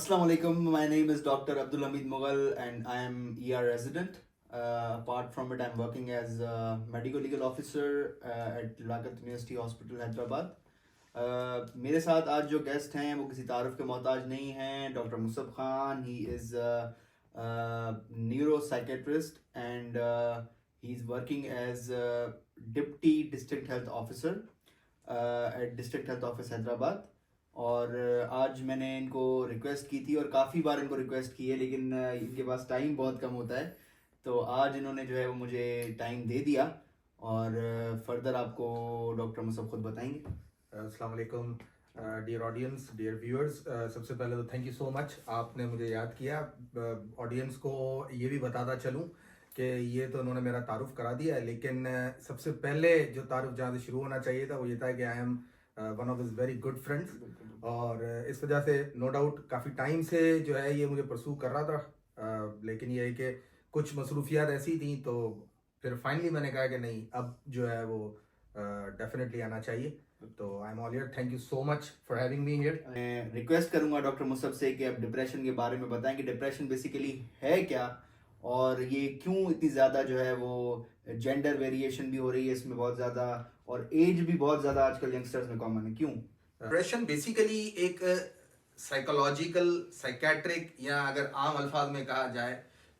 Assalamu alaikum. My name is Dr. Abdul Hamid Mughal and I am ER resident. Apart from it, I'm working as a medical legal officer at Liaquat University Hospital, Hyderabad. मेरे साथ आज जो guest हैं वो किसी तारुफ के मोहताज नहीं हैं. Doctor Musab Khan. He is neuro psychiatrist and he is working as deputy district health officer at district health office Hyderabad. और आज मैंने इनको रिक्वेस्ट की थी और काफ़ी बार इनको रिक्वेस्ट की है, लेकिन इनके पास टाइम बहुत कम होता है. तो आज इन्होंने जो है वो मुझे टाइम दे दिया और फर्दर आपको डॉक्टर मुसब खुद बताएंगे. अस्सलाम वालेकुम डियर ऑडियंस, डियर व्यूअर्स. सबसे पहले तो थैंक यू सो मच, आपने मुझे याद किया. ऑडियंस को ये भी बताता चलूँ कि ये तो उन्होंने मेरा तारुफ करा दिया है, लेकिन सबसे पहले जो तारुफ जहाँ से शुरू होना चाहिए था वो ये था कि I am one of his very good friends. और इस वजह से नो डाउट काफ़ी टाइम से जो है ये मुझे परसू कर रहा था, लेकिन ये है कि कुछ मसरूफियात ऐसी थी, तो फिर फाइनली मैंने कहा कि नहीं, अब जो है वो डेफिनेटली आना चाहिए. तो I am all here. Thank you so much for having me here. मैं रिक्वेस्ट करूंगा डॉक्टर मुसब से कि आप डिप्रेशन के बारे में बताएं कि डिप्रेशन बेसिकली है क्या और ये क्यों इतनी ज़्यादा जो है वो जेंडर वेरिएशन भी हो रही है इसमें बहुत ज़्यादा, और एज भी बहुत ज़्यादा आजकल यंगस्टर्स में कॉमन है. क्यों? डिप्रेशन बेसिकली एक साइकोलॉजिकल, साइकेट्रिक, या अगर आम अल्फाज में कहा जाए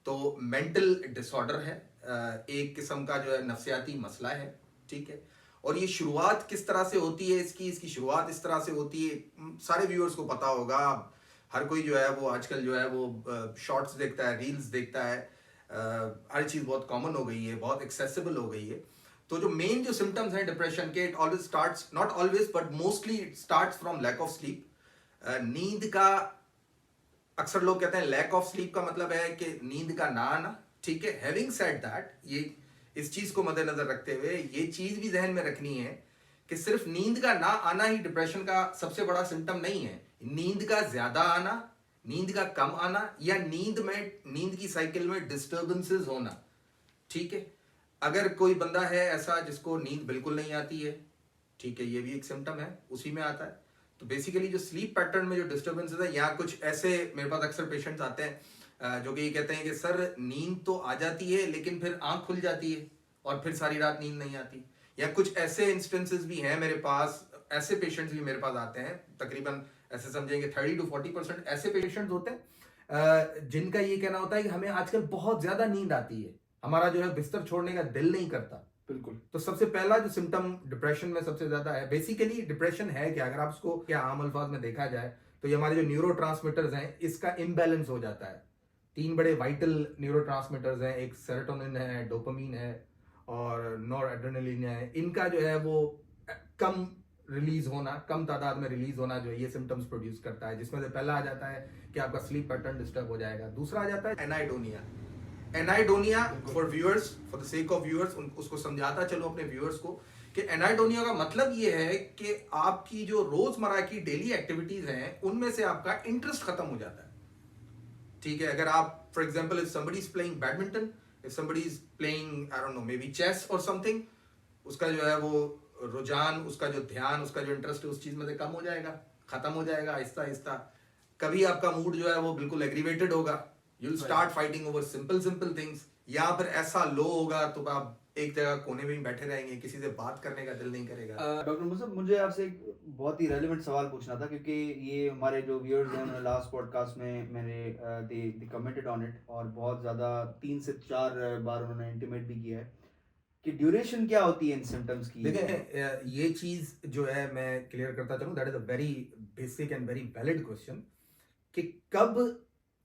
तो मेंटल डिसऑर्डर है. एक किस्म का जो है नफ्सियाती मसला है. ठीक है. और ये शुरुआत किस तरह से होती है इसकी शुरुआत इस तरह से होती है, सारे व्यूअर्स को पता होगा. हर कोई जो है वो आजकल जो है वो शॉर्ट्स देखता है, रील्स देखता है. हर चीज़ बहुत कॉमन हो गई है, बहुत एक्सेसिबल हो गई है. तो जो मेन जो सिम्टम्स हैं डिप्रेशन के, it always starts, not always but mostly it starts from lack of sleep. नींद का, अक्सर लोग कहते हैं लैक ऑफ स्लीप का मतलब है कि नींद का ना आना. ठीक है. हैविंग सेड दैट, ये इस चीज को मद्देनजर रखते हुए ये चीज भी जहन में रखनी है कि सिर्फ नींद का ना आना ही डिप्रेशन का सबसे बड़ा सिम्टम नहीं है. नींद का ज्यादा आना, नींद का कम आना, या नींद की साइकिल में डिस्टर्बेंसेस होना. ठीक है. अगर कोई बंदा है ऐसा जिसको नींद बिल्कुल नहीं आती है, ठीक है, ये भी एक सिम्टम है, उसी में आता है. तो बेसिकली जो स्लीप पैटर्न में जो डिस्टर्बेंसेस है, या कुछ ऐसे मेरे पास अक्सर पेशेंट्स आते हैं जो कि ये कहते हैं कि सर नींद तो आ जाती है लेकिन फिर आंख खुल जाती है और फिर सारी रात नींद नहीं आती. या कुछ ऐसे इंस्टेंसेस भी हैं मेरे पास, ऐसे पेशेंट्स भी मेरे पास आते हैं. तकरीबन ऐसे समझेंगे 30 to 40% ऐसे पेशेंट्स होते हैं जिनका ये कहना होता है कि हमें आजकल बहुत ज्यादा नींद आती है, हमारा जो है बिस्तर छोड़ने का दिल नहीं करता. बिल्कुल. तो सबसे पहला जो सिम्टम डिप्रेशन में सबसे ज्यादा है, बेसिकली डिप्रेशन है क्या, अगर आप उसको क्या आम अल्फाज में देखा जाए तो ये हमारे जो न्यूरो ट्रांसमीटर्स हैं इसका इम्बैलेंस हो जाता है. 3 बड़े वाइटल न्यूरो ट्रांसमीटर्स हैं, एक सेरोटोनिन है, डोपामीन है और नॉरएड्रेनालिन है. इनका जो है वो कम रिलीज होना, कम तादाद में रिलीज होना जो है ये सिम्टम्स प्रोड्यूस करता है, जिसमें से पहला आ जाता है कि आपका स्लीप पैटर्न डिस्टर्ब हो जाएगा. दूसरा आ जाता है anhedonia. Anhedonia, for viewers, for the sake of viewers, उसको समझाता चलो अपने व्यूअर्स को कि एनाइडोनिया का मतलब ये है कि आपकी जो रोजमर्रा की डेली एक्टिविटीज हैं उनमें से आपका इंटरेस्ट खत्म हो जाता है. ठीक है. अगर आप for example if somebody is playing badminton, if somebody is playing I don't know may be chess और समथिंग, उसका जो है वो रुझान, उसका जो ध्यान, उसका जो इंटरेस्ट है उस चीज में से कम हो जाएगा, खत्म हो जाएगा आहिस्ता आहिस्ता. कभी आपका मूड जो है वो बिल्कुल एग्रीवेटेड होगा, you will start fighting over simple things, या फिर ऐसा लो होगा तो आप एक जगह कोने में ही बैठे रहेंगे, किसी से बात करने का दिल नहीं करेगा. डॉक्टर मुसब, मुझे आपसे एक बहुत ही रेलेवेंट सवाल पूछना था, क्योंकि ये हमारे जो व्यूअर्स हैं उन्होंने लास्ट पॉडकास्ट में मैंने दे कमेंटेड ऑन इट और बहुत ज़्यादा 3 से 4 बार उन्होंने इंटीमेट भी किया है कि ड्यूरेशन क्या होती है इन सिम्टम्स की. देखिए, ये चीज जो है मैं क्लियर करता चलूं, that is a very basic and very valid question कि कब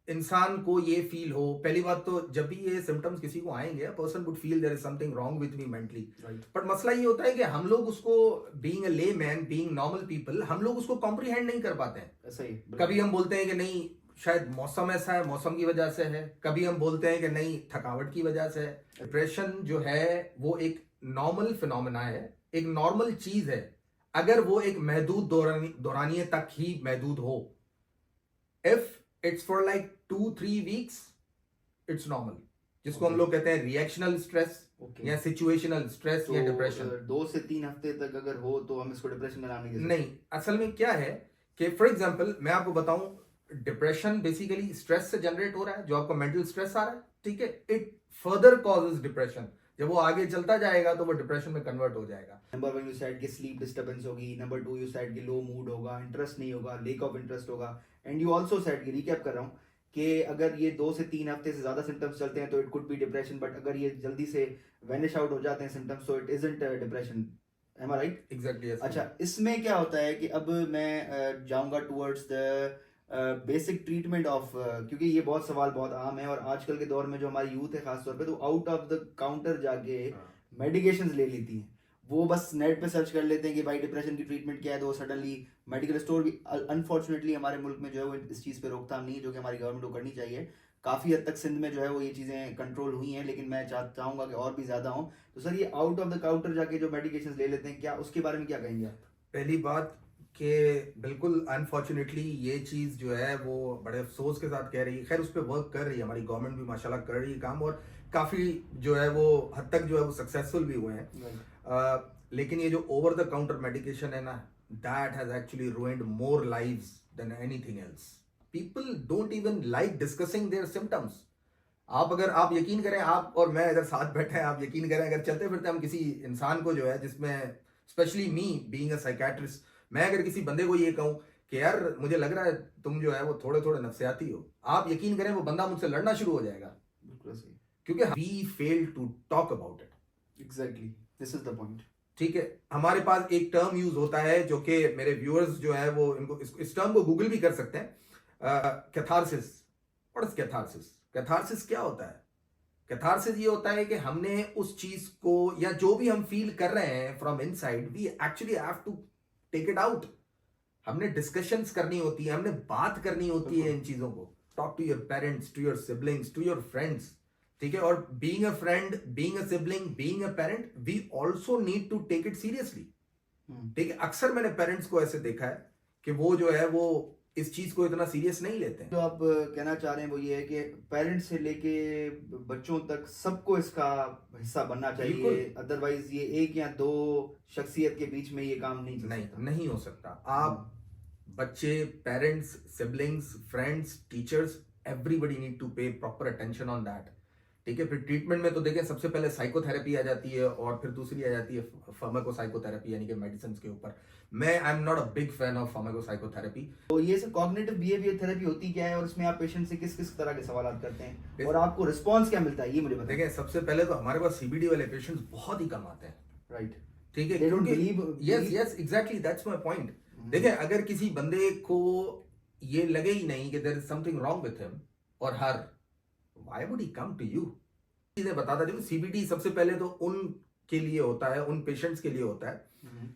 इंसान को ये फील हो. पहली बात तो जब भी ये सिम्टम्स किसी को आएंगे, person would feel there is something wrong with me mentally. But मसला ये होता है कि हम लोग उसको, बीइंग अ ले मैन, बीइंग नॉर्मल पीपल, हम लोग उसको कॉम्प्रीहेंड नहीं कर पाते हैं. ऐसा ही कभी हम बोलते हैं कि नहीं शायद मौसम ऐसा है, मौसम की वजह से है. कभी हम बोलते हैं कि नहीं थकावट की वजह से है. डिप्रेशन जो है वो एक नॉर्मल फिनोमेना है, एक नॉर्मल चीज है, अगर वो एक महदूद दौरानिये तक ही महदूद हो. If it's for like 2-3 weeks, it's normal, जिसको हम लोग कहते हैं रिएक्शनल स्ट्रेस या सिचुएशनल स्ट्रेस या डिप्रेशन. 2 से 3 हफ्ते तक अगर हो तो हम इसको डिप्रेशन में लाने की नहीं. असल में क्या है कि फॉर एग्जांपल मैं आपको बताऊं, डिप्रेशन बेसिकली स्ट्रेस से जनरेट हो रहा है, जो आपको मेंटल स्ट्रेस आ रहा है, ठीक है, इट फर्दर कॉजेज डिप्रेशन। जब वो आगे चलता जाएगा तो वो डिप्रेशन में कन्वर्ट हो जाएगा। नंबर 1 यू सेड कि स्लीप डिस्टर्बेंस होगी, नंबर 2 यू सेड कि लो मूड होगा, इंटरेस्ट नहीं होगा, लेक ऑफ इंटरेस्ट होगा, एंड यू आल्सो सेड कि रिकैप कर रहा हूँ कि अगर ये 2 से 3 हफ्ते से ज्यादा सिम्टम्स चलते हैं तो it could be depression, but अगर ये जल्दी से वैनिश आउट हो जाते हैं सिम्टम्स तो it isn't depression. Am I right? Exactly. अच्छा, इसमें क्या होता है कि अब मैं जाऊंगा towards the basic treatment of, क्योंकि ये बहुत सवाल बहुत आम है और आजकल के दौर में जो हमारी यूथ है खासतौर पे, तो आउट ऑफ द काउंटर जाके मेडिकेशंस ले लेती हैं। वो बस नेट पे सर्च कर लेते हैं कि भाई डिप्रेशन की ट्रीटमेंट क्या है, तो वो सडनली मेडिकल स्टोर भी, अनफॉर्चुनेटली हमारे मुल्क में जो है वो इस चीज़ पे रोकथाम नहीं है, जो कि हमारी गवर्नमेंट को करनी चाहिए। काफ़ी हद तक सिंध में जो है वो ये चीज़ें कंट्रोल हुई हैं, लेकिन मैं चाहूँगा कि और भी ज़्यादा हों। तो सर, ये आउट ऑफ द काउंटर जाके जो मेडिकेशंस ले लेते हैं, क्या उसके बारे में क्या कहेंगे आप? पहली बात कि बिल्कुल अनफॉर्चुनेटली ये चीज़ जो है वो बड़े अफसोस के साथ कह रही है, खैर उस पर वर्क कर रही है हमारी गवर्नमेंट भी, माशाल्लाह कर रही है काम, और काफ़ी जो है वो हद तक जो है वो सक्सेसफुल भी हुए हैं। लेकिन ये जो ओवर द काउंटर मेडिकेशन है ना, that has actually ruined more lives than anything else. People don't even like discussing there symptoms. आप यकीन करें, आप और मैं इधर साथ बैठे हैं, आप यकीन करें अगर चलते फिरते हम किसी इंसान को जो है, जिसमें specially me being a psychiatrist, मैं अगर किसी बंदे को ये कहूँ कि यार मुझे लग रहा है तुम जो है वो थोड़े थोड़े नफसियाती हो, आप यकीन करें वो बंदा मुझसे लड़ना शुरू हो जाएगा, बिल्कुल सही। क्योंकि we fail to talk about it. Exactly, this is the point. ठीक है, हमारे पास एक टर्म यूज होता है जो कि मेरे व्यूअर्स जो है वो इनको इस टर्म को गूगल भी कर सकते हैं, catharsis. What is catharsis? Catharsis क्या होता है? कैथारसिस ये होता है कि हमने उस चीज को या जो भी हम फील कर रहे हैं from inside, we actually have to take it out. हमने डिस्कशंस करनी होती है, हमने बात करनी होती है इन चीजों को। Talk to your parents, to your siblings, to your friends, ठीक है। और being a friend, being a sibling, being a parent, we also need to take it seriously. ठीक है, अक्सर मैंने पेरेंट्स को ऐसे देखा है कि वो जो है वो इस चीज को इतना सीरियस नहीं लेते हैं। जो आप कहना चाह रहे हैं वो ये है कि पेरेंट्स से लेके बच्चों तक सबको इसका हिस्सा बनना चाहिए, अदरवाइज ये एक या दो शख्सियत के बीच में ये काम नहीं नहीं हो सकता। आप बच्चे, parents, siblings, friends, teachers, everybody need to pay proper attention on that. ठीक है, फिर ट्रीटमेंट में तो देखें सबसे पहले साइकोथेरेपी आ जाती है और फिर दूसरी आ जाती है फार्माकोसाइकोथेरेपी, यानी कि मेडिसिन के ऊपर। मैं I am not a big fan of pharmacopsychotherapy. तो ये सब कॉग्निटिव बिहेवियर थेरेपी होती क्या है और इसमें आप पेशेंट से किस किस तरह के सवाल करते हैं और आपको रिस्पॉन्स क्या मिलता है, ये मुझे बताइए। देखिए, सबसे पहले तो हमारे पास सीबीडी वाले पेशेंट्स बहुत ही कम आते हैं। राइट, ठीक है, they don't believe yes exactly, that's my point. देखिए, अगर किसी बंदे को ये लगे ही नहीं कि there is something wrong with him और her, why would he come to you? चीजें बताता देखो, सीबीडी सबसे पहले तो उनके लिए होता है, उन पेशेंट्स के लिए होता है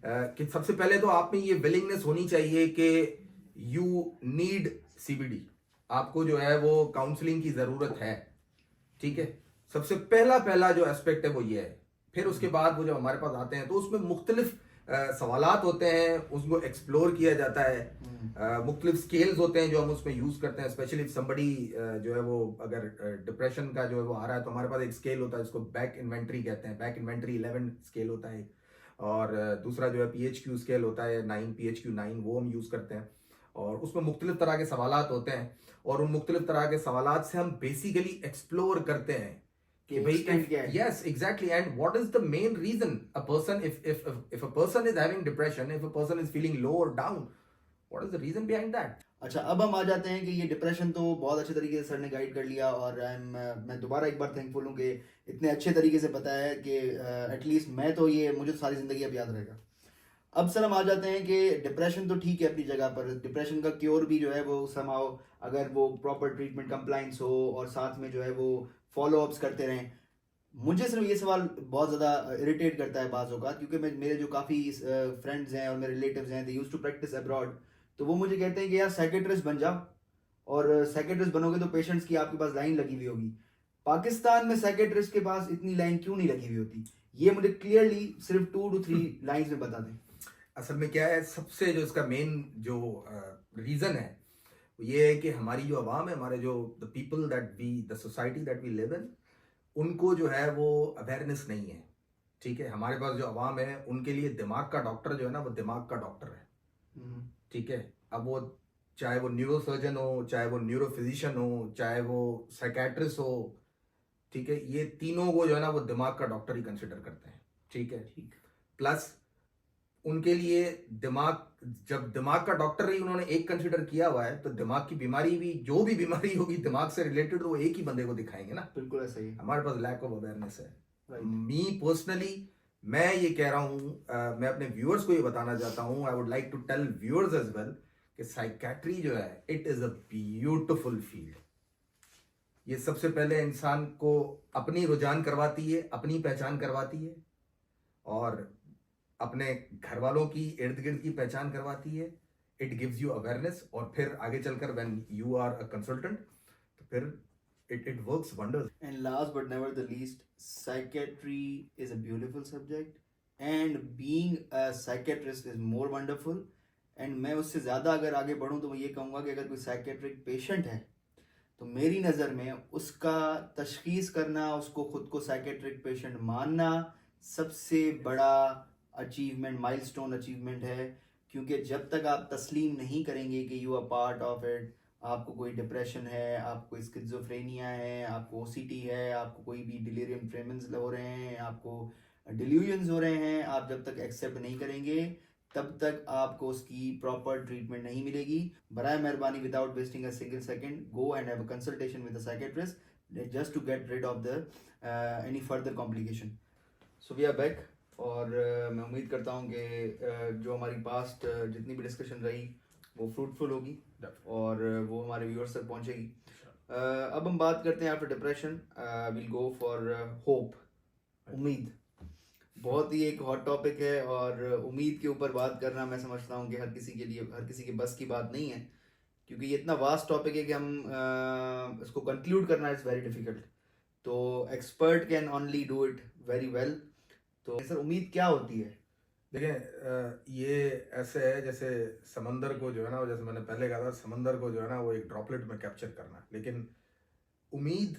कि सबसे पहले तो आप में ये विलिंगनेस होनी चाहिए कि यू नीड सीबीडी, आपको जो है वो काउंसलिंग की जरूरत है। ठीक है, सबसे पहला जो एस्पेक्ट है वो ये है। फिर उसके बाद वो जब हमारे पास आते हैं तो उसमें मुख्तलिफ सवालात होते हैं, उसको एक्सप्लोर किया जाता है। मुख्तलिफ स्केल्स होते हैं जो हम उसमें यूज करते हैं, स्पेशली समबडी जो है वो अगर डिप्रेशन का जो है वो आ रहा है तो हमारे पास एक स्केल होता है जिसको बैक इन्वेंट्री कहते हैं। बैक इन्वेंट्री 11 स्केल होता है, और दूसरा जो है PHQ स्केल होता है 9, PHQ 9, वो हम यूज करते हैं। और उसमें मुख्तलिफ तरह के सवालात होते हैं और उन मुख्तलिफ तरह के सवालात से हम बेसिकली एक्सप्लोर करते हैं कि भाई, yes, exactly, and what is the main reason a person, if a person is having depression, if a person is feeling low or down, what is the reason behind that? अच्छा, अब हम आ जाते हैं कि ये डिप्रेशन तो बहुत अच्छे तरीके से सर ने गाइड कर लिया और मैं दोबारा एक बार थैंकफुल हूँ कि इतने अच्छे तरीके से बताया है कि एटलीस्ट मैं तो ये, मुझे तो सारी ज़िंदगी अब याद रहेगा। अब सर हम आ जाते हैं कि डिप्रेशन तो ठीक है अपनी जगह पर, डिप्रेशन का क्योर भी जो है वो समाओ, अगर वो प्रॉपर ट्रीटमेंट कंप्लाइंस हो और साथ में जो है वो फॉलोअप्स करते रहें। मुझे सिर्फ ये सवाल बहुत ज़्यादा इरिटेट करता है बाज़ औक़ात, क्योंकि मेरे जो काफ़ी फ्रेंड्स हैं और मेरे रिलेटिव्स हैं, they used to practice abroad, तो वो मुझे कहते हैं कि यार साइकेट्रिस्ट बन जाओ, और साइकेट्रिस्ट बनोगे तो पेशेंट्स की आपके पास लाइन लगी हुई होगी। पाकिस्तान में साइकेट्रिस्ट के पास इतनी लाइन क्यों नहीं लगी हुई होती, ये मुझे क्लियरली सिर्फ 2 to 3 लाइन्स में बता दें। असल में क्या है, सबसे जो इसका मेन जो रीज़न है ये है कि हमारी जो आवाम है, हमारे जो the people that we, the society that we live in, उनको जो है वो अवेयरनेस नहीं है। ठीक है, हमारे पास जो आवाम है उनके लिए दिमाग का डॉक्टर जो है ना, वो दिमाग का डॉक्टर है। ठीक है, अब वो चाहे वो न्यूरोसर्जन हो, चाहे वो न्यूरोफिजिशियन हो, चाहे वो साइकेट्रिस्ट हो, ठीक है, ये तीनों को जो है ना वो दिमाग का डॉक्टर ही कंसिडर करते हैं, ठीक है। ठीक। प्लस उनके लिए दिमाग, जब दिमाग का डॉक्टर ही उन्होंने एक कंसिडर किया हुआ है, तो दिमाग की बीमारी भी, जो भी बीमारी होगी दिमाग से रिलेटेड, वो एक ही बंदे को दिखाएंगे ना। बिल्कुल ऐसा ही। हमारे पास लैक ऑफ अवेयरनेस है। राइट। मी पर्सनली, मैं ये कह रहा हूँ, मैं अपने व्यूअर्स को ये बताना चाहता हूँ, I would like to tell viewers as well, कि साइकेट्री जो है, it is a beautiful field. ये सबसे पहले इंसान को अपनी रुझान करवाती है, अपनी पहचान करवाती है, और अपने घर वालों की, इर्द गिर्द की पहचान करवाती है। इट गिव्स यू अवेयरनेस, और फिर आगे चलकर when you are a consultant, तो फिर it works wonders. And last but never the least, psychiatry is a beautiful subject, and being a psychiatrist is more wonderful. And मैं उससे ज़्यादा अगर आगे बढ़ूँ तो मैं ये कहूँगा कि अगर कोई साइकेट्रिक पेशेंट है, तो मेरी नज़र में उसका तशखीस करना, उसको खुद को साइकेट्रिक पेशेंट मानना सबसे बड़ा अचीवमेंट, माइलस्टोन अचीवमेंट है। क्योंकि जब तक आप तस्लीम नहीं करेंगे कि you are part of it, आपको कोई डिप्रेशन है, आपको स्किज़ोफ्रेनिया है, आपको ओसीटी है, आपको कोई भी डिलीरियम ट्रेमेंस हो रहे हैं, आपको डिल्यूजन्स हो रहे हैं, आप जब तक एक्सेप्ट नहीं करेंगे तब तक आपको उसकी प्रॉपर ट्रीटमेंट नहीं मिलेगी। बराए मेहरबानी, without wasting a single second, go and have a consultation with a psychiatrist just to get rid of the any further complication. So we are back, और मैं उम्मीद करता हूँ कि जो हमारी पास्ट जितनी भी डिस्कशन रही वो फ्रूटफुल होगी और वो हमारे व्यूअर्स तक पहुँचेगी। अब हम बात करते हैं after depression, will go for hope, उम्मीद। बहुत ही एक हॉट टॉपिक है, और उम्मीद के ऊपर बात करना मैं समझता हूँ कि हर किसी के लिए, हर किसी के बस की बात नहीं है, क्योंकि ये इतना वास्ट टॉपिक है कि हम इसको कंक्लूड करना इज़ वेरी डिफिकल्ट। तो expert can only do it very well. तो सर, उम्मीद क्या होती है? देखें, ये ऐसे है जैसे समंदर को जो है ना, जैसे मैंने पहले कहा था, समंदर को जो है ना वो एक ड्रॉपलेट में कैप्चर करना, लेकिन उम्मीद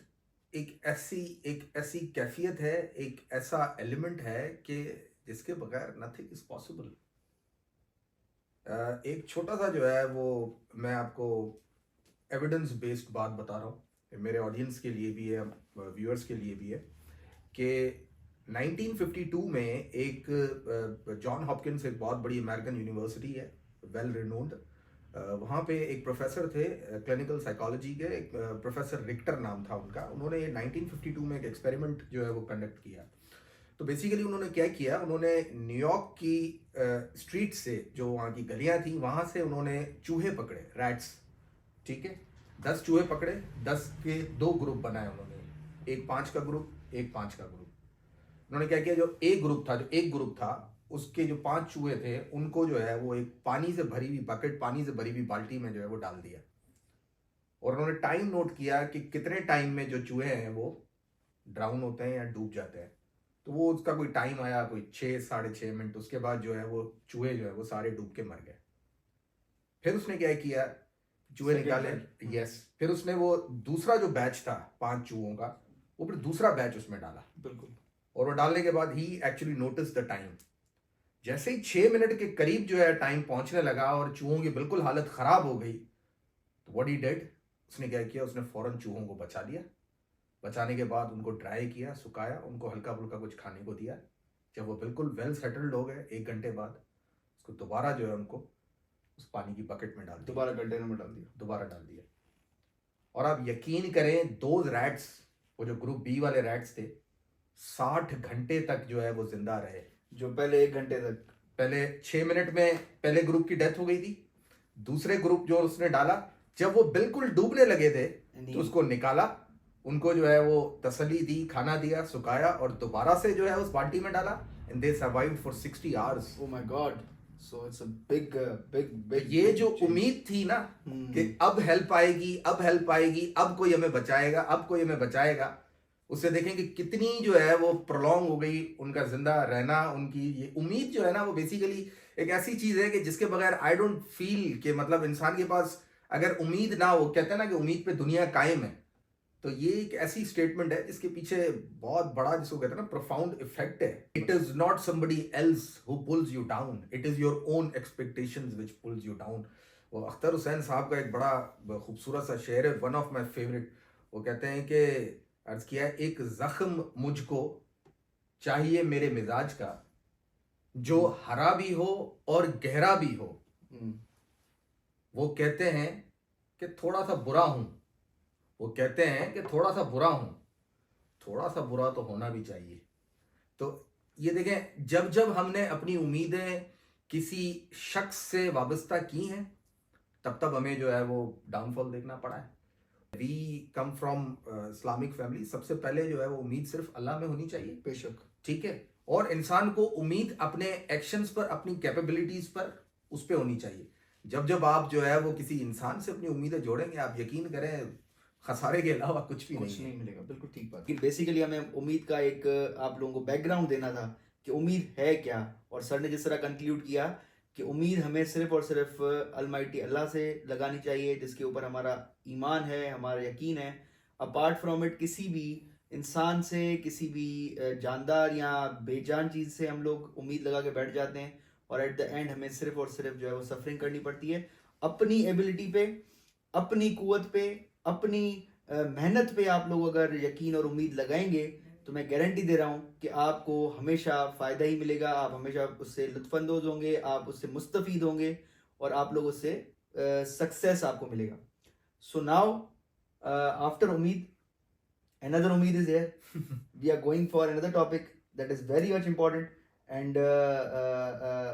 एक ऐसी कैफियत है, एक ऐसा एलिमेंट है कि जिसके बगैर नथिंग इज पॉसिबल। एक छोटा सा जो है वो मैं आपको एविडेंस बेस्ड बात बता रहा हूँ, मेरे ऑडियंस के लिए भी है, व्यूअर्स के लिए भी है, कि 1952 में एक जॉन हॉपकिंस, एक बहुत बड़ी अमेरिकन यूनिवर्सिटी है, वेल रिनोन्ड, वहाँ पे एक प्रोफेसर थे क्लिनिकल साइकोलॉजी के, एक प्रोफेसर रिक्टर नाम था उनका। उन्होंने 1952 में एक एक्सपेरिमेंट जो है वो कंडक्ट किया। तो बेसिकली उन्होंने क्या किया, उन्होंने न्यूयॉर्क की स्ट्रीट से, जो वहाँ की गलियाँ थी, वहाँ से उन्होंने चूहे पकड़े, रैट्स, ठीक है, 10 चूहे पकड़े, 10 के 2 ग्रुप बनाए उन्होंने, एक 5 का ग्रुप, एक 5 का ग्रुप। उन्होंने क्या किया, जो एक ग्रुप था उसके जो 5 चूहे थे, उनको जो है वो एक पानी से भरी हुई बकेट, पानी से भरी हुई बाल्टी में जो है वो डाल दिया, और उन्होंने टाइम नोट किया कि कितने टाइम में जो चूहे हैं वो ड्राउन होते हैं या डूब जाते हैं। तो वो उसका कोई टाइम आया, कोई 6 साढ़े 6 मिनट, उसके बाद जो है वो चूहे जो है वो सारे डूब के मर गए। फिर उसने क्या किया, चूहे निकाले, यस, फिर उसने वो दूसरा जो बैच था 5 चूहों का, वो फिर दूसरा बैच उसमें डाला, बिल्कुल, और वो डालने के बाद ही एक्चुअली नोटिस द टाइम। जैसे ही 6 मिनट के करीब जो है टाइम पहुंचने लगा और चूहों की बिल्कुल हालत खराब हो गई, तो व्हाट ही डिड, उसने क्या किया, उसने फौरन चूहों को बचा लिया। बचाने के बाद उनको ड्राई किया, सुखाया, उनको हल्का फुल्का कुछ खाने को दिया। जब वो बिल्कुल वेल सेटल्ड हो गए, 1 घंटे बाद उसको दोबारा जो है उनको उस पानी की बकेट में डाल दिया, दोबारा कंटेनर में डाल दिया, दोबारा डाल दिया। और आप यकीन करें, 2 रैट्स, वो जो ग्रुप बी वाले रैट्स थे, 60 घंटे तक जो है वो जिंदा रहे। जो पहले 1 घंटे तक, पहले 6 मिनट में पहले ग्रुप की डेथ हो गई थी। दूसरे ग्रुप जो उसने डाला, जब वो बिल्कुल डूबने लगे थे तो उसको निकाला, उनको जो है वो तसल्ली दी, खाना दिया, सुखाया, और दोबारा से जो है उस बाल्टी में डाला, and they survived for 60 hours. Oh my God, so it's a big ये जो उम्मीद थी ना कि अब हेल्प आएगी, अब कोई हमें बचाएगा, अब कोई हमें बचाएगा, उससे देखें कि कितनी जो है वो प्रोलॉन्ग हो गई उनका जिंदा रहना। उनकी ये उम्मीद जो है ना वो बेसिकली एक ऐसी चीज है कि जिसके बगैर आई डोंट फील कि मतलब इंसान के पास अगर उम्मीद ना हो, कहते हैं ना कि उम्मीद पे दुनिया कायम है, तो ये एक ऐसी स्टेटमेंट है जिसके पीछे बहुत बड़ा, जिसको कहते हैं ना, प्रोफाउंड इफेक्ट है। It is not somebody else who pools you down, it is your own expectations which pools you down. वो अख्तर हुसैन साहब का एक बड़ा खूबसूरत सा शेर है, वन ऑफ माय फेवरेट। वो कहते हैं कि अर्ज किया है, एक जख्म मुझको चाहिए मेरे मिजाज का, जो हरा भी हो और गहरा भी हो। वो कहते हैं कि थोड़ा सा बुरा हूं, वो कहते हैं कि थोड़ा सा बुरा हूं, थोड़ा सा बुरा तो होना भी चाहिए। तो ये देखें, जब जब हमने अपनी उम्मीदें किसी शख्स से वाबस्ता की हैं, तब तब हमें जो है वो डाउनफॉल देखना पड़ा है। We come from Islamic family. सबसे पहले जो है वो उम्मीद सिर्फ अल्लाह में होनी चाहिए, बेशक, ठीक है। और इंसान को उम्मीद अपने एक्शंस पर, अपनी कैपेबिलिटीज पर, उस पर होनी चाहिए। जब जब आप जो है वो किसी इंसान से अपनी उम्मीदें जोड़ेंगे, आप यकीन करें खसारे के अलावा कुछ भी नहीं मिलेगा। बिल्कुल ठीक बात। बेसिकली हमें उम्मीद का एक आप लोगों को बैकग्राउंड देना था कि उम्मीद है क्या, और सर ने जिस तरह कंक्लूड किया कि उम्मीद हमें सिर्फ और सिर्फ अलमाइटी अल्लाह से लगानी चाहिए, जिसके ऊपर हमारा ईमान है, हमारा यकीन है। अपार्ट फ्रॉम इट किसी भी इंसान से, किसी भी जानदार या बेजान चीज़ से हम लोग उम्मीद लगा के बैठ जाते हैं, और एट द एंड हमें सिर्फ और सिर्फ जो है वो सफरिंग करनी पड़ती है। अपनी एबिलिटी पे, अपनी कुव्वत पे, अपनी मेहनत पे आप लोग अगर यकीन और उम्मीद लगाएंगे, तो मैं गारंटी दे रहा हूँ कि आपको हमेशा फ़ायदा ही मिलेगा। आप हमेशा उससे लुत्फ़अंदोज़ होंगे, आप उससे मुस्तफ़ीद होंगे, और आप लोग उससे सक्सेस आपको मिलेगा। सो नाउ आफ्टर उम्मीद, another उम्मीद is here. We are going for another topic that is very much important, and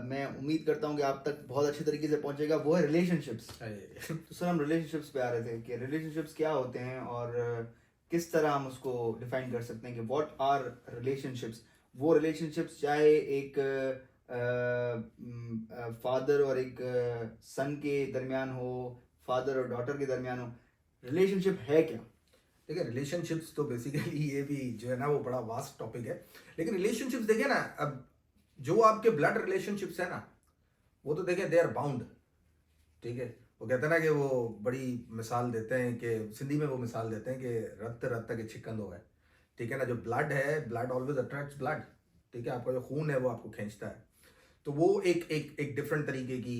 मैं उम्मीद करता हूँ कि आप तक बहुत अच्छे तरीके से पहुंचेगा। वो है रिलेशनशिप्स। तो सर हम रिलेशनशिप्स पे आ रहे थे कि रिलेशनशिप्स क्या होते हैं, और किस तरह हम उसको डिफाइन कर सकते हैं कि व्हाट आर रिलेशनशिप्स। वो रिलेशनशिप्स चाहे एक फादर और एक सन के दरमियान हो, फादर और डॉटर के दरमियान हो, रिलेशनशिप है क्या? देखिए, रिलेशनशिप्स तो बेसिकली ये भी जो है ना वो बड़ा वास्ट टॉपिक है। लेकिन रिलेशनशिप्स देखिए ना, अब जो आपके ब्लड रिलेशनशिप्स है ना, वो तो देखिए दे आर बाउंड, ठीक है। वो कहते हैं ना कि वो बड़ी मिसाल देते हैं कि सिंधी में वो मिसाल देते हैं कि रक्त रक्त के छिकंद हो गए, ठीक है ना। जो ब्लड है, ब्लड ऑलवेज अट्रैक्ट्स ब्लड, ठीक है। आपका जो खून है वो आपको खींचता है। तो वो एक डिफरेंट तरीके की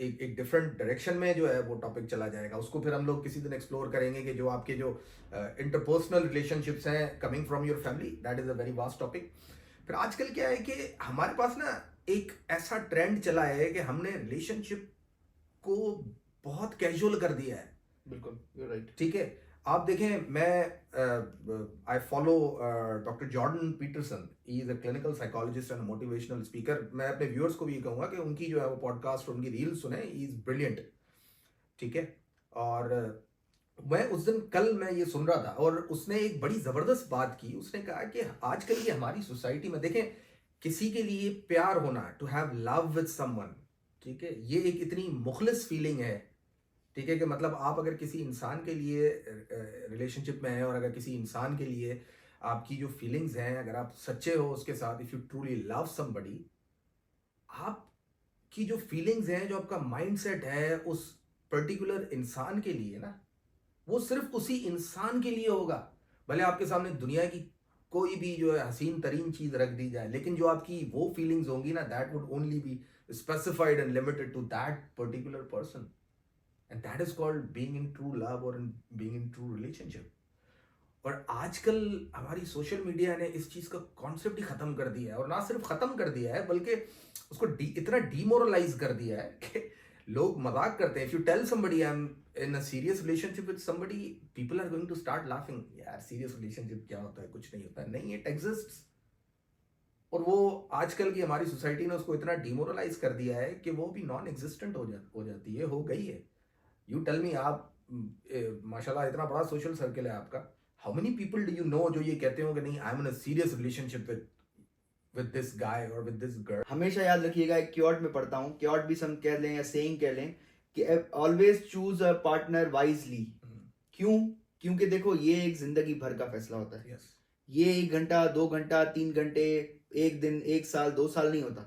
एक डिफरेंट डायरेक्शन में जो है वो टॉपिक चला जाएगा। उसको फिर हम लोग किसी दिन एक्सप्लोर करेंगे कि जो आपके जो इंटरपर्सनल रिलेशनशिप्स हैं coming from your family, that is a very vast topic. फिर आजकल क्या है कि हमारे पास ना एक ऐसा ट्रेंड चला है कि हमने रिलेशनशिप को बहुत कैजुअल कर दिया है। बिल्कुल, यू राइट, ठीक है। आप देखें, मैं I follow doctor Jordan Peterson. He is a clinical psychologist and motivational speaker. मैं अपने व्यूअर्स को भी ये कहूंगा कि उनकी जो है वो पॉडकास्ट और उनकी रील सुने, ही इज ब्रिलियंट, ठीक है। और मैं उस दिन कल मैं ये सुन रहा था और उसने एक बड़ी जबरदस्त बात की। उसने कहा कि आजकल ये हमारी सोसाइटी में देखें, किसी के लिए प्यार होना, to have love with someone, ठीक है, ये एक इतनी मुखलिस फीलिंग है, ठीक है। कि मतलब आप अगर किसी इंसान के लिए रिलेशनशिप में हैं, और अगर किसी इंसान के लिए आपकी जो फीलिंग्स हैं, अगर आप सच्चे हो उसके साथ, if you truly love somebody, आपकी जो फीलिंग्स हैं, जो आपका माइंडसेट है उस पर्टिकुलर इंसान के लिए ना, वो सिर्फ उसी इंसान के लिए होगा। भले आपके सामने दुनिया की कोई भी जो है हसीन तरीन चीज रख दी जाए, लेकिन जो आपकी वो फीलिंग्स होंगी ना, that would only be specified and limited to that particular person, and that is called being in true love और बीइंग इन ट्रू रिलेशनशिप। और आजकल हमारी सोशल मीडिया ने इस चीज का कॉन्सेप्ट ही खत्म कर दिया है, और ना सिर्फ खत्म कर दिया है बल्कि उसको इतना डीमोरलाइज कर दिया है कि लोग मजाक करते हैं। If you tell somebody I am in a serious relationship with somebody, people are going to start laughing. यार सीरियस रिलेशनशिप क्या होता है? कुछ नहीं होता है। नहीं, इट एग्जिस्ट्स। और वो आजकल की हमारी सोसाइटी ने उसको इतना डीमोरलाइज कर दिया है कि वो भी नॉन एग्जिस्टेंट हो जाती है, हो गई है। यू टेल मी, आप माशाल्लाह इतना बड़ा सोशल सर्कल है आपका, how many people do you know जो ये कहते हो कि नहीं, आई am in a serious relationship with this guy और विद दिस गर्ल? हमेशा याद रखिएगा, एक क्योट में पढ़ता हूँ, क्योट भी हम कह लें या सेइंग कह लें कि always choose a partner wisely. क्यों? क्योंकि देखो, ये एक जिंदगी भर का फैसला होता है। yes. ये 1 घंटा, 2 घंटा, 3 घंटे, 1 दिन, 1 साल, 2 साल नहीं होता।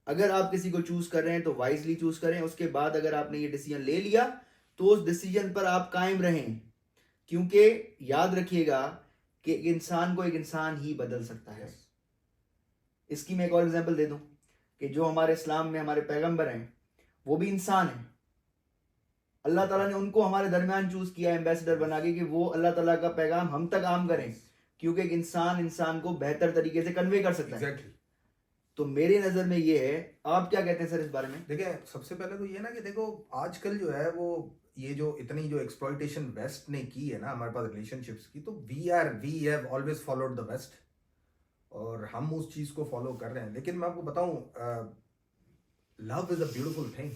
अगर आप किसी को चूज कर रहे हैं तो वाइजली चूज करें। उसके बाद अगर आपने ये डिसीजन ले लिया तो उस डिसीजन पर आप कायम रहें, क्योंकि याद रखिएगा कि एक इंसान को एक इंसान ही बदल सकता है। इसकी मैं एक और एग्जांपल दे दूं कि जो हमारे इस्लाम में हमारे पैगंबर हैं वो भी इंसान हैं, अल्लाह ताला ने उनको हमारे दरमियान चूज किया एम्बेसडर बना के कि वो अल्लाह ताला का पैगाम हम तक आम करें, क्योंकि एक इंसान को बेहतर तरीके से कन्वे कर सकता है। एग्जैक्टली। तो मेरी नजर में ये है, आप क्या कहते हैं सर इस बारे में? देखिए, सबसे पहले तो ये ना कि देखो आजकल जो है वो ये जो इतनी जो एक्सप्लॉइटेशन वेस्ट ने की है ना हमारे पास रिलेशनशिप्स की, तो we have always followed the west और हम उस चीज को फॉलो कर रहे हैं। लेकिन मैं आपको बताऊं, love is a beautiful thing.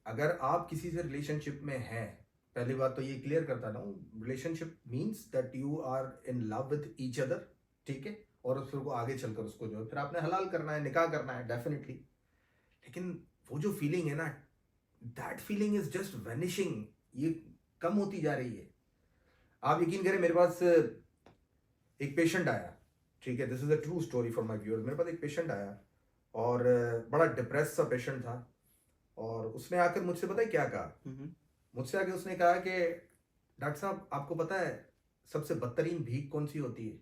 अगर आप किसी से रिलेशनशिप में हैं, पहली बात तो ये क्लियर करता हूँ, relationship means that you are in love with each other, ठीक है, और उसको आगे चलकर उसको जो है फिर आपने हलाल करना है, निकाह करना है, डेफिनेटली। लेकिन वो जो फीलिंग है ना, that feeling is just vanishing, ये कम होती जा रही है। आप यकीन करें, मेरे पास एक पेशेंट आया, ठीक है, this is a true story for my viewers. मेरे पास एक पेशेंट आया और बड़ा डिप्रेस सा पेशेंट था, और उसने आकर मुझसे पता है क्या कहा? मुझसे आके उसने कहा कि डॉक्टर साहब, आपको पता है सबसे बदतरीन भीख कौन सी होती है?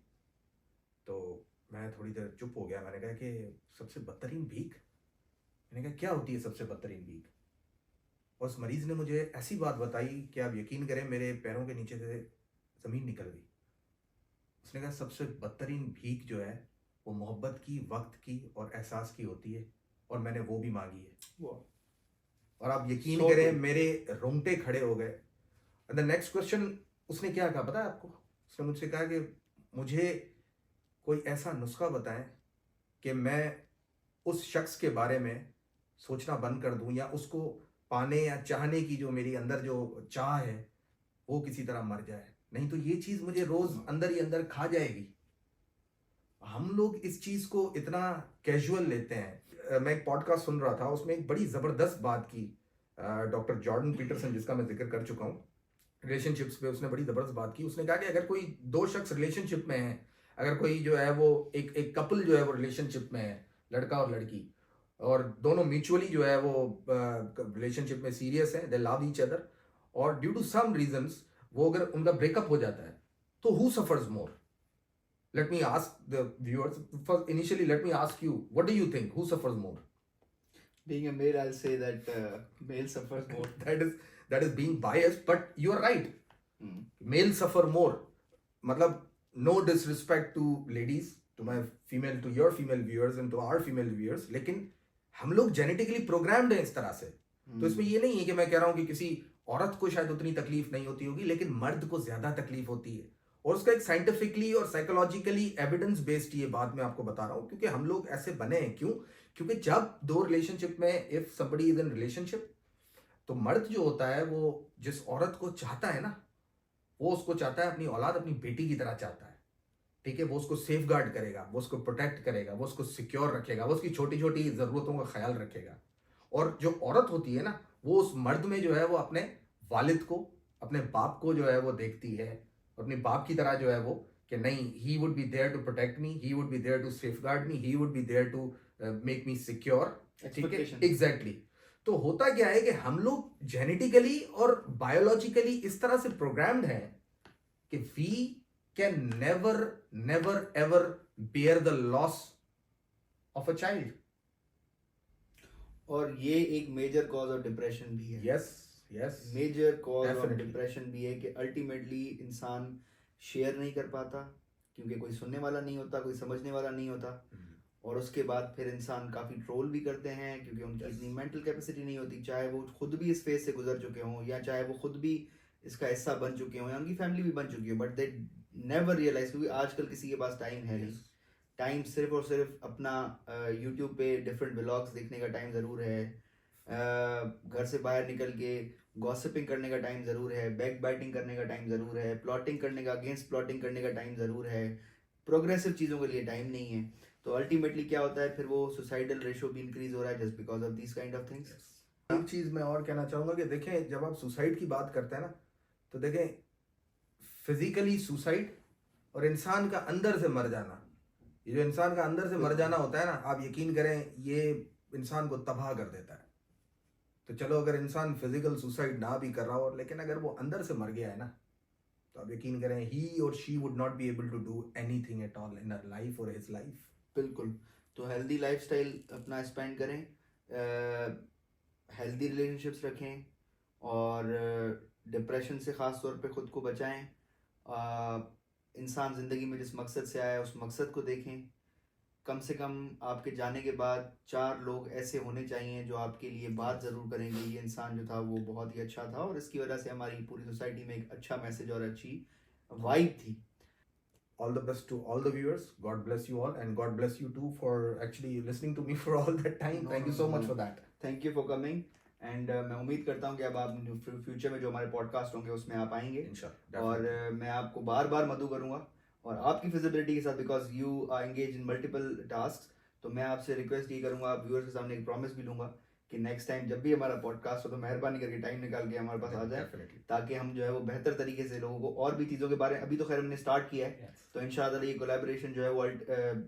तो मैं थोड़ी देर चुप हो गया। मैंने कहा कि सबसे बदतरीन भीख? मैंने कहा क्या होती है सबसे बदतरीन भीख? और उस मरीज ने मुझे ऐसी बात बताई कि आप यकीन करें मेरे पैरों के नीचे से ज़मीन निकल गई। उसने कहा सबसे बदतरीन भीख जो है वो मोहब्बत की, वक्त की और एहसास की होती है, और मैंने वो भी मांगी है। और आप यकीन करें मेरे रोंगटे खड़े हो गए। द नेक्स्ट क्वेश्चन उसने क्या कहा पता है आपको? उसने मुझसे कहा कि मुझे कोई ऐसा नुस्खा बताएं कि मैं उस शख्स के बारे में सोचना बंद कर दूं, या उसको पाने या चाहने की जो मेरी अंदर जो चाह है वो किसी तरह मर जाए, नहीं तो ये चीज मुझे रोज अंदर ही अंदर खा जाएगी। हम लोग इस चीज को इतना कैजुअल लेते हैं। मैं एक पॉडकास्ट सुन रहा था, उसमें एक बड़ी जबरदस्त बात की डॉक्टर जॉर्डन पीटरसन, जिसका मैं जिक्र कर चुका हूँ रिलेशनशिप्स पे। उसने बड़ी जबरदस्त बात की। उसने कहा कि अगर कोई दो शख्स रिलेशनशिप में है, अगर कोई जो है वो एक कपल जो है वो रिलेशनशिप में है, लड़का और लड़की, और दोनों म्यूचुअली जो है वो रिलेशनशिप में सीरियस है, दे लव ईच अदर, और ड्यू टू सम रीजंस वो अगर उनका ब्रेकअप हो जाता है, तो who suffers more? Let me ask the viewers first. Initially, let me ask you, what do you think? Who suffers more? Being a male, I'll say that male suffers more. that is being biased, but you are right. Male suffer more. मतलब no disrespect to ladies, to my female, to your female viewers and to our female viewers, लेकिन हम लोग genetically programmed हैं इस तरह से। तो इसमें ये नहीं है कि मैं कह रहा हूँ कि किसी औरत को शायद उतनी तकलीफ नहीं होती होगी, लेकिन मर्द को ज्यादा तकलीफ होती है। और उसका एक साइंटिफिकली और साइकोलॉजिकली एविडेंस बेस्ड ये बात मैं आपको बता रहा हूँ, क्योंकि हम लोग ऐसे बने हैं। क्यों? क्योंकि जब दो रिलेशनशिप में, if somebody is in relationship, तो मर्द जो होता है वो जिस औरत को चाहता है ना, वो उसको चाहता है अपनी औलाद, अपनी बेटी की तरह चाहता है, ठीक है। वो उसको सेफ गार्ड करेगा, वो उसको प्रोटेक्ट करेगा, वो उसको सिक्योर रखेगा, वो उसकी छोटी छोटी जरूरतों का ख्याल रखेगा। और जो औरत होती है ना, वो उस मर्द में जो है वो अपने वालिद को, अपने बाप को जो है वो देखती है, अपने बाप की तरह जो है वो, कि नहीं, he would be there to protect me, he would be there to safeguard me, he would be there to make me secure, ठीक है। एग्जैक्टली। तो होता क्या है कि हम लोग जेनेटिकली और बायोलॉजिकली इस तरह से प्रोग्राम्ड हैं कि we can never ever bear the loss of a child. और ये एक मेजर कॉज ऑफ डिप्रेशन भी है। Yes major cause of depression भी है कि अल्टीमेटली इंसान शेयर नहीं कर पाता, क्योंकि कोई सुनने वाला नहीं होता, कोई समझने वाला नहीं होता। और उसके बाद फिर इंसान काफ़ी ट्रोल भी करते हैं, क्योंकि उनकी इतनी मेंटल कैपेसिटी नहीं होती, चाहे वो खुद भी इस फेज से गुजर चुके हों, या चाहे वो खुद भी इसका हिस्सा बन चुके हों, या उनकी फैमिली भी बन चुकी हो, बट दे नेवर रियलाइज, क्योंकि आजकल किसी के पास टाइम है नहीं। टाइम सिर्फ और सिर्फ अपना यूट्यूब पे डिफरेंट व्लॉग्स देखने का टाइम ज़रूर है, घर से बाहर निकल के गॉसिपिंग करने का टाइम ज़रूर है, बैक बाइटिंग करने का टाइम ज़रूर है, प्लॉटिंग करने का, अगेंस्ट प्लॉटिंग करने का टाइम ज़रूर है, प्रोग्रेसिव चीज़ों के लिए टाइम नहीं है। तो अल्टीमेटली क्या होता है, फिर वो सुसाइडल रेशो भी इंक्रीज हो रहा है just because of this kind of things. एक चीज़ मैं और कहना चाहूँगा कि देखें, जब आप सुसाइड की बात करते हैं ना, तो देखें फिजिकली सुसाइड और इंसान का अंदर से मर जाना, ये जो इंसान का अंदर से मर जाना होता है ना, आप यकीन करें ये इंसान को तबाह कर देता है। तो चलो अगर इंसान फिजिकल सुसाइड ना भी कर रहा हो, लेकिन अगर वो अंदर से मर गया है ना, तो आप यकीन करें ही और she would not be able to do anything at all in her life और हिज लाइफ। बिल्कुल। तो हेल्दी लाइफस्टाइल अपना स्पेंड करें, हेल्दी रिलेशनशिप्स रखें, और डिप्रेशन से ख़ास तौर पे ख़ुद को बचाएं। इंसान ज़िंदगी में जिस मकसद से आया है उस मकसद को देखें। कम से कम आपके जाने के बाद 4 लोग ऐसे होने चाहिए जो आपके लिए बात ज़रूर करेंगे ये इंसान जो था वो बहुत ही अच्छा था और इसकी वजह से हमारी पूरी सोसाइटी में एक अच्छा मैसेज और अच्छी वाइब थी। All the best to all the viewers. God bless you all, and God bless you too for actually listening to me for all that time. Thank you so much for that. Thank you for coming and मैं उम्मीद करता हूँ कि अब आप future में जो हमारे पॉडकास्ट होंगे उसमें आप आएंगे Inshallah. और मैं आपको बार बार मदद करूँगा और आपकी फिजिबिलिटी के साथ because you are engage in multiple task, तो मैं आपसे रिक्वेस्ट ये करूँगा, आप व्यूअर्स के सामने एक प्रॉमिस भी लूँगा कि नेक्स्ट टाइम जब भी हमारा पॉडकास्ट हो तो मेहरबानी करके टाइम निकाल के हमारे पास आ जाए Definitely. ताकि हम जो है वो बेहतर तरीके से लोगों को और भी चीज़ों के बारे में, अभी तो खैर हमने स्टार्ट किया है तो इंशाल्लाह ये कोलैबोरेशन जो है वो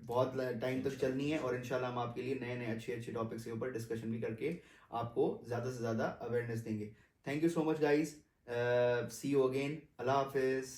बहुत टाइम तक चलनी है और इंशाल्लाह हम आपके लिए नए नए अच्छे अच्छे टॉपिक्स के ऊपर डिस्कशन भी करके आपको ज़्यादा से ज़्यादा अवेयरनेस देंगे। Thank you so much guys, see you again, Allah हाफिज़।